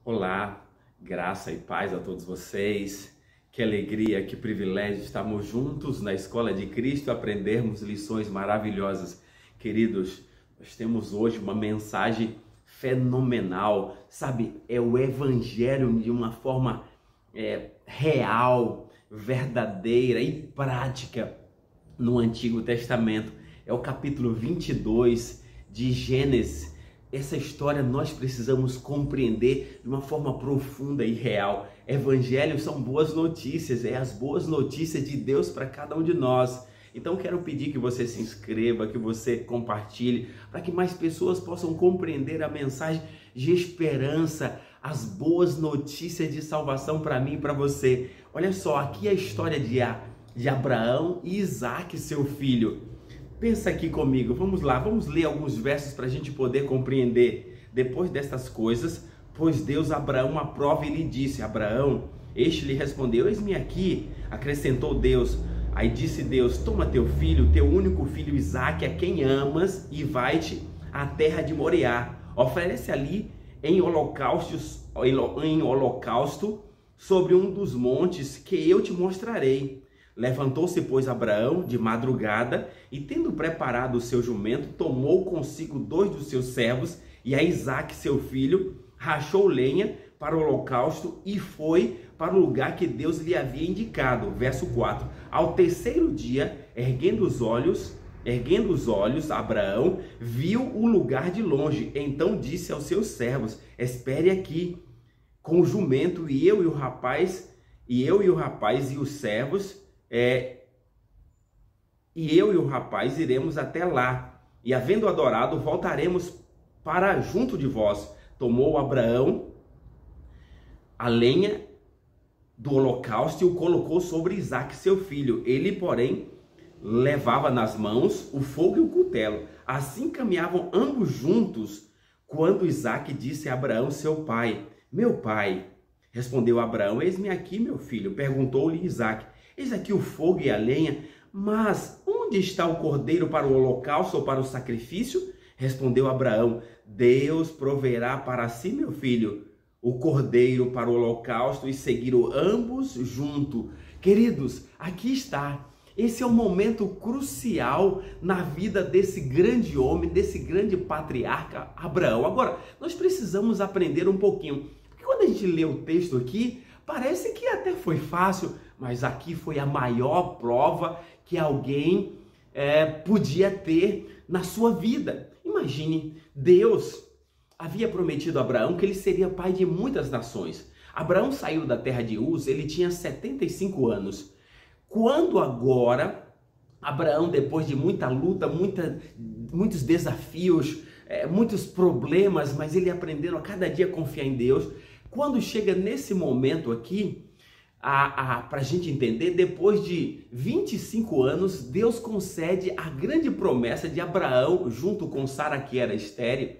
Olá, graça e paz a todos vocês. Que alegria, que privilégio estarmos juntos na Escola de Cristo, aprendermos lições maravilhosas. Queridos, nós temos hoje uma mensagem fenomenal, sabe? É o Evangelho de uma forma real, verdadeira e prática no Antigo Testamento. É o capítulo 22 de Gênesis. Essa história nós precisamos compreender de uma forma profunda e real. Evangelhos são boas notícias, as boas notícias de Deus para cada um de nós. Então quero pedir que você se inscreva, que você compartilhe, para que mais pessoas possam compreender a mensagem de esperança, as boas notícias de salvação para mim e para você. Olha só, aqui é a história de Abraão e Isaac, seu filho. Pensa aqui comigo, vamos lá, vamos ler alguns versos para a gente poder compreender. Depois destas coisas, pôs Deus a Abraão uma prova e lhe disse: Abraão, este lhe respondeu: eis-me aqui. Acrescentou Deus. Aí disse Deus: toma teu filho, teu único filho Isaque, a quem amas, e vai-te à terra de Moriá. Oferece ali em holocausto sobre um dos montes que eu te mostrarei. Levantou-se, pois, Abraão de madrugada e, tendo preparado o seu jumento, tomou consigo 2 dos seus servos e a Isaque, seu filho, rachou lenha para o holocausto e foi para o lugar que Deus lhe havia indicado. Verso 4. Ao terceiro dia, erguendo os olhos, Abraão viu o lugar de longe. Então disse aos seus servos: espere aqui com o jumento, e eu e o rapaz e os servos iremos até lá, e havendo adorado, voltaremos para junto de vós. Tomou Abraão a lenha do holocausto e o colocou sobre Isaque, seu filho. Ele, porém, levava nas mãos o fogo e o cutelo. Assim caminhavam ambos juntos, quando Isaque disse a Abraão, seu pai: meu pai. Respondeu Abraão: eis-me aqui, meu filho. Perguntou-lhe Isaque: eis aqui o fogo e a lenha, mas onde está o cordeiro para o holocausto ou para o sacrifício? Respondeu Abraão: Deus proverá para si, meu filho, o cordeiro para o holocausto, e seguiram ambos junto. Queridos, aqui está. Esse é um momento crucial na vida desse grande homem, desse grande patriarca Abraão. Agora, nós precisamos aprender um pouquinho, porque quando a gente lê o texto aqui, parece que até foi fácil, mas aqui foi a maior prova que alguém podia ter na sua vida. Imagine, Deus havia prometido a Abraão que ele seria pai de muitas nações. Abraão saiu da terra de Uz, ele tinha 75 anos. Quando agora, Abraão, depois de muita luta, muitos desafios, muitos problemas, mas ele aprendeu a cada dia confiar em Deus. Quando chega nesse momento aqui, para a gente entender, depois de 25 anos, Deus concede a grande promessa de Abraão, junto com Sara, que era estéril.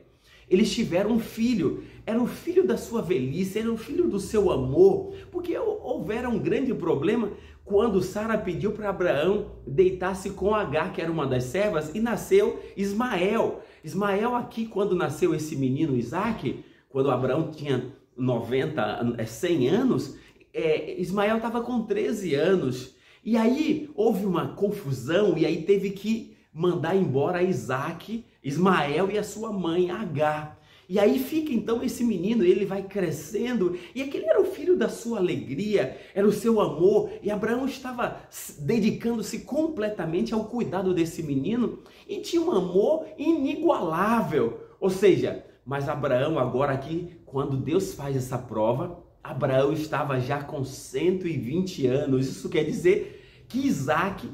Eles tiveram um filho, era o filho da sua velhice, era o filho do seu amor, porque houvera um grande problema quando Sara pediu para Abraão deitar-se com Agar, que era uma das servas, e nasceu Ismael. Ismael aqui, quando nasceu esse menino Isaque, quando Abraão tinha 100 anos, Ismael estava com 13 anos. E aí houve uma confusão, e aí teve que mandar embora Ismael e a sua mãe Agar. E aí fica então esse menino, ele vai crescendo, e aquele era o filho da sua alegria, era o seu amor, e Abraão estava dedicando-se completamente ao cuidado desse menino, e tinha um amor inigualável. Ou seja, mas Abraão agora aqui, quando Deus faz essa prova, Abraão estava já com 120 anos. Isso quer dizer que Isaque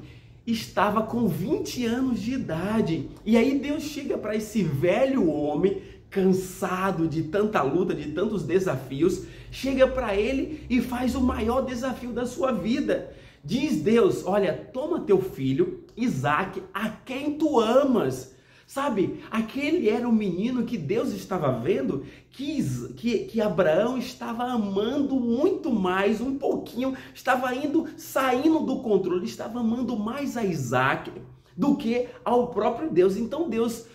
estava com 20 anos de idade. E aí Deus chega para esse velho homem, cansado de tanta luta, de tantos desafios, chega para ele e faz o maior desafio da sua vida. Diz Deus: olha, toma teu filho, Isaque, a quem tu amas. Sabe, aquele era o menino que Deus estava vendo, que Abraão estava amando muito mais, um pouquinho, estava saindo do controle, estava amando mais a Isaque do que ao próprio Deus. Então Deus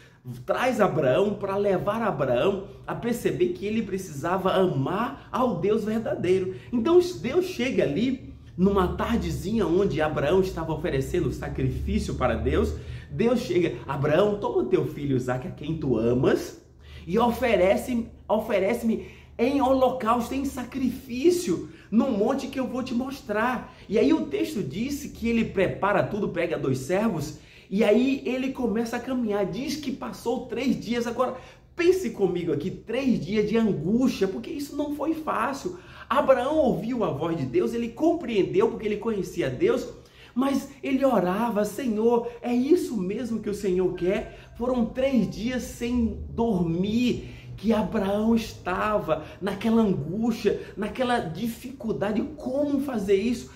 traz Abraão para levar Abraão a perceber que ele precisava amar ao Deus verdadeiro. Então Deus chega ali numa tardezinha onde Abraão estava oferecendo sacrifício para Deus. Deus chega: Abraão, toma teu filho Isaque, a quem tu amas, e oferece-me em holocausto, em sacrifício, no monte que eu vou te mostrar. E aí o texto disse que ele prepara tudo, pega 2 servos, e aí ele começa a caminhar. Diz que passou 3 dias. Agora, pense comigo aqui, 3 dias de angústia, porque isso não foi fácil. Abraão ouviu a voz de Deus, ele compreendeu porque ele conhecia Deus, mas ele orava: Senhor, é isso mesmo que o Senhor quer? Foram 3 dias sem dormir, que Abraão estava naquela angústia, naquela dificuldade. Como fazer isso?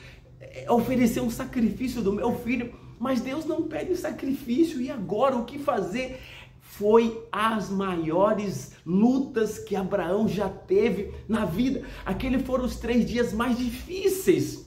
Oferecer um sacrifício do meu filho, mas Deus não pede sacrifício. E agora o que fazer? Foi as maiores lutas que Abraão já teve na vida. Aqueles foram os 3 dias mais difíceis.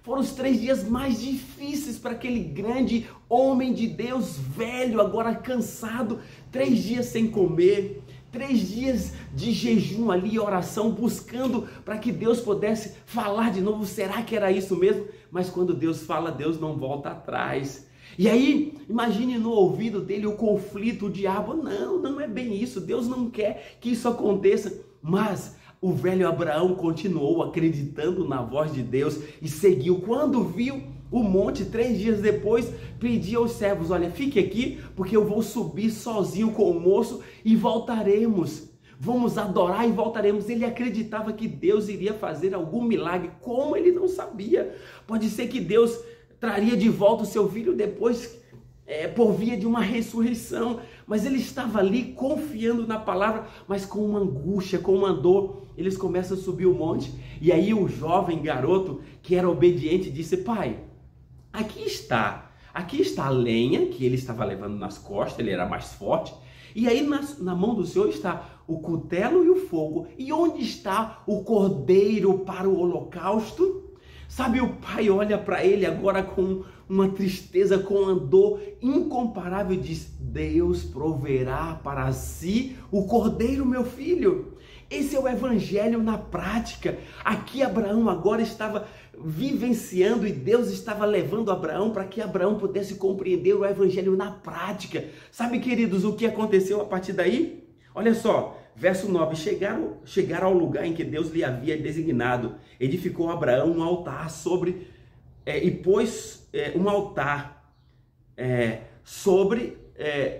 Foram os 3 dias mais difíceis para aquele grande homem de Deus, velho, agora cansado. 3 dias sem comer, 3 dias de jejum ali, oração, buscando para que Deus pudesse falar de novo. Será que era isso mesmo? Mas quando Deus fala, Deus não volta atrás. E aí, imagine no ouvido dele o conflito, o diabo: não é bem isso, Deus não quer que isso aconteça. Mas o velho Abraão continuou acreditando na voz de Deus e seguiu. Quando viu o monte, 3 dias depois, pediu aos servos: olha, fique aqui, porque eu vou subir sozinho com o moço e voltaremos. Vamos adorar e voltaremos. Ele acreditava que Deus iria fazer algum milagre. Como? Ele não sabia. Pode ser que Deus traria de volta o seu filho depois, por via de uma ressurreição. Mas ele estava ali confiando na palavra, mas com uma angústia, com uma dor. Eles começam a subir o monte, e aí o jovem garoto, que era obediente, disse: pai, aqui está a lenha que ele estava levando nas costas, ele era mais forte, e aí na mão do Senhor está o cutelo e o fogo. E onde está o cordeiro para o holocausto? Sabe, o pai olha para ele agora com uma tristeza, com uma dor incomparável, e diz: Deus proverá para si o cordeiro, meu filho. Esse é o evangelho na prática. Aqui Abraão agora estava vivenciando, e Deus estava levando Abraão para que Abraão pudesse compreender o evangelho na prática. Sabe, queridos, o que aconteceu a partir daí? Olha só, verso 9: chegaram ao lugar em que Deus lhe havia designado. Edificou Abraão um altar e pôs um altar sobre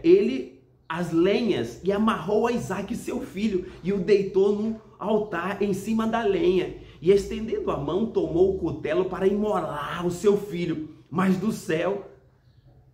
ele as lenhas, e amarrou a Isaque, seu filho, e o deitou no altar em cima da lenha. E estendendo a mão, tomou o cutelo para imolar o seu filho. Mas do céu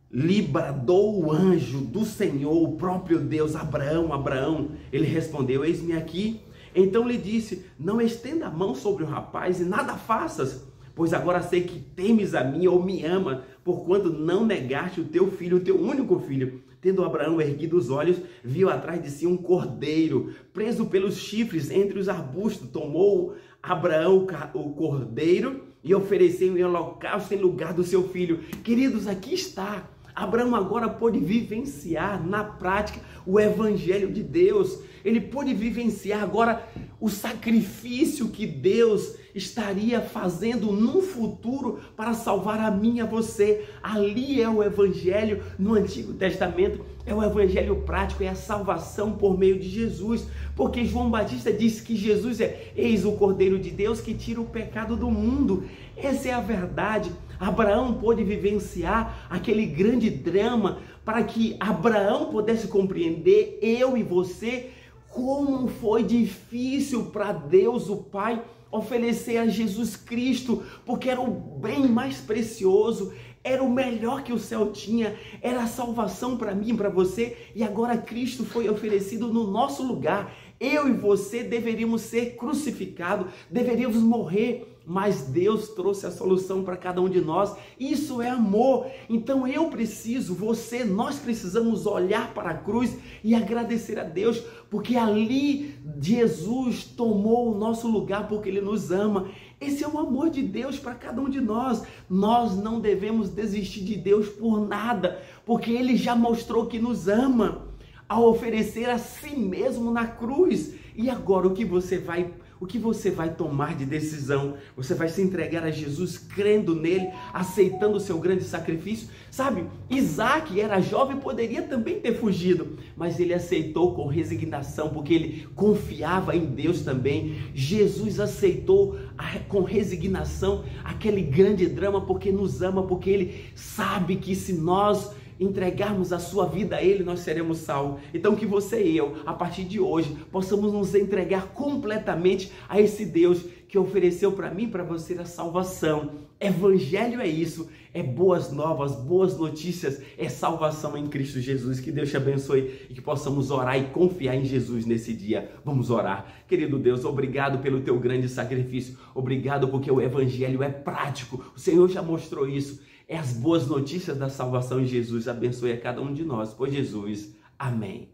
lhe bradou o anjo do Senhor, o próprio Deus: Abraão, Abraão. Ele respondeu: eis-me aqui. Então lhe disse: não estenda a mão sobre o rapaz e nada faças, pois agora sei que temes a mim ou me ama, porquanto não negaste o teu filho, o teu único filho. Tendo Abraão erguido os olhos, viu atrás de si um cordeiro, preso pelos chifres entre os arbustos. Tomou Abraão o cordeiro e ofereceu em holocausto em lugar do seu filho. Queridos, aqui está. Abraão agora pôde vivenciar na prática o evangelho de Deus. Ele pôde vivenciar agora o sacrifício que Deus estaria fazendo no futuro para salvar a mim e a você. Ali é o evangelho no Antigo Testamento, é o evangelho prático, é a salvação por meio de Jesus. Porque João Batista disse que Jesus é: eis o Cordeiro de Deus que tira o pecado do mundo. Essa é a verdade. Abraão pôde vivenciar aquele grande drama para que Abraão pudesse compreender, eu e você, como foi difícil para Deus, o Pai, oferecer a Jesus Cristo, porque era o bem mais precioso, era o melhor que o céu tinha, era a salvação para mim e para você, e agora Cristo foi oferecido no nosso lugar. Eu e você deveríamos ser crucificados, deveríamos morrer, mas Deus trouxe a solução para cada um de nós. Isso é amor. Então eu preciso, você, nós precisamos olhar para a cruz e agradecer a Deus, porque ali Jesus tomou o nosso lugar, porque Ele nos ama. Esse é o amor de Deus para cada um de nós. Nós não devemos desistir de Deus por nada, porque Ele já mostrou que nos ama. a oferecer a si mesmo na cruz. E agora o que você vai tomar de decisão? Você vai se entregar a Jesus crendo nele, aceitando o seu grande sacrifício? Sabe, Isaac era jovem, poderia também ter fugido, mas ele aceitou com resignação, porque ele confiava em Deus também. Jesus aceitou com resignação aquele grande drama, porque nos ama, porque ele sabe que se nós entregarmos a sua vida a Ele, nós seremos salvos. Então que você e eu, a partir de hoje, possamos nos entregar completamente a esse Deus que ofereceu para mim e para você a salvação. Evangelho é isso, é boas novas, boas notícias, é salvação em Cristo Jesus. Que Deus te abençoe e que possamos orar e confiar em Jesus nesse dia. Vamos orar. Querido Deus, obrigado pelo teu grande sacrifício, obrigado porque o Evangelho é prático, o Senhor já mostrou isso. É as boas notícias da salvação em Jesus. Abençoe a cada um de nós. Por Jesus. Amém.